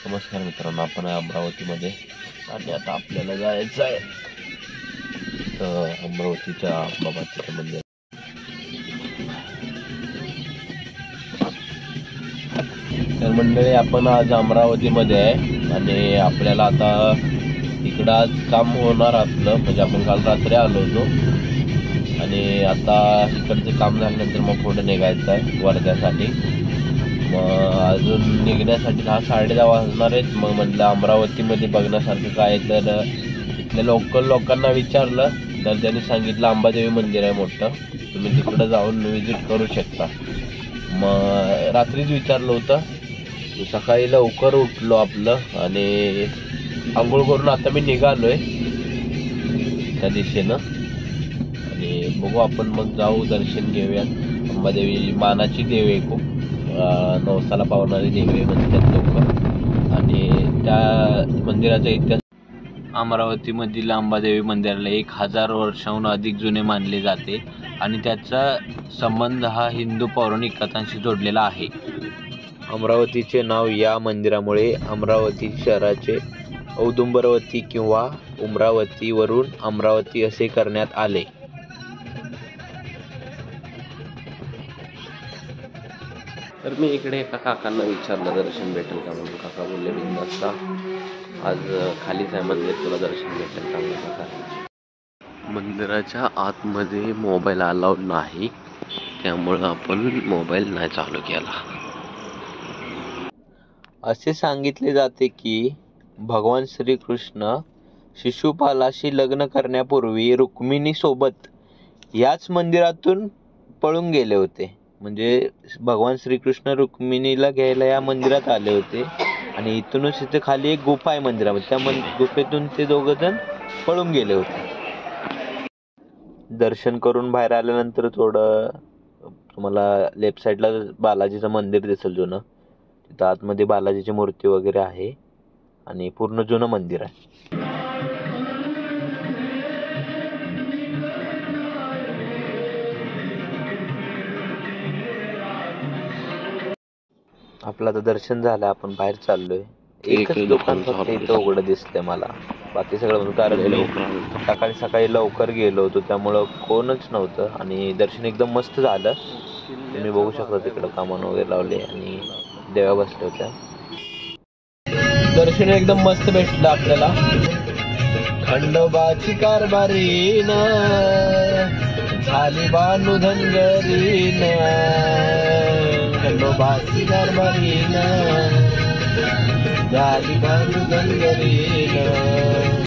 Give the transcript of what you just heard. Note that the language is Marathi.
नमस्कार मित्रांनो, आपण अमरावतीमध्ये आणि आता आपल्याला जायचं आहे तर अमरावतीच्या बाबाच्या मंदिर. तर मंडळी, आपण आज अमरावतीमध्ये आहे आणि आपल्याला आता इकडं आज काम होणार आपलं, म्हणजे आपण काल रात्री आलो होतो आणि आता इकडचं काम झाल्यानंतर मग पुढे निघायचं आहे वर्ध्यासाठी. मग अजून निघण्यासाठी 10-10:30 वाजणार आहेत. मग म्हटलं अमरावतीमध्ये बघण्यासारखं काय, तर इथल्या लोकल लोकांना विचारलं तर त्यांनी सांगितलं अंबादेवी मंदिर आहे मोठं, तुम्ही तिकडं जाऊन व्हिजिट करू शकता. मग रात्रीच विचारलं होतं, सकाळी लवकर उठलो आपलं आणि आंघोळ करून आता मी निघालोय त्या दिशेनं आणि बघू आपण मग जाऊ, दर्शन घेऊया. अंबादेवी मानाची देवी आहे, खूप नवसाला पावणारी देवी म्हणतात लोक. आणि त्या मंदिराचा इतिहास, अमरावतीमधील अंबादेवी मंदिराला 1000 वर्षाहून अधिक जुने मानले जाते आणि त्याचा संबंध हा हिंदू पौराणिक कथांशी जोडलेला आहे. अमरावतीचे नाव या मंदिरामुळे अमरावती शहराचे औदुंबरवती किंवा उमरावती वरून अमरावती असे करण्यात आले. तर मी इकडे एका काकांना विचारलं दर्शन भेटेल का म्हणून. काका बोलले बिनधास्त, आज खालीच आहे मंदिर, तुला दर्शन भेटेल का म्हणून. काका, मंदिराच्या आतमध्ये मोबाईल अलाउड नाही, त्यामुळं आपण मोबाईल नाही चालू केला. असे सांगितले जाते की भगवान श्रीकृष्ण शिशुपालाशी लग्न करण्यापूर्वी रुक्मिणी सोबत याच मंदिरातून पळून गेले होते. म्हणजे भगवान श्रीकृष्ण रुक्मिणीला घ्यायला या मंदिरात आले होते आणि इथूनच इथे खाली एक गुफा आहे मंदिरामध्ये, त्या गुफेतून ते दोघं जण पळून गेले होते. दर्शन करून बाहेर आल्यानंतर थोडं तुम्हाला लेफ्ट साईडला बालाजीचं मंदिर दिसेल जुनं, तिथं आतमध्ये बालाजीची मूर्ती वगैरे आहे आणि पूर्ण जुनं मंदिर आहे. आपलं आता दर्शन झालं, आपण बाहेर चाललोय. एकच दुकान फक्त इथं उघडं दिसतंय मला, बाकी सगळं बंद. कारण सकाळी लवकर गेलो होतो त्यामुळं कोणच नव्हतं आणि दर्शन एकदम मस्त झालं. तुम्ही बघू शकता तिकडं कामान वगैरे लावले आणि देव्या बसल्या होत्या. दर्शन एकदम मस्त भेटलं आपल्याला. खंडोबाची कारभारीन झाली बानू धनगरीन, खंडोबाची कारभारीन झाली बानू धनगरीन.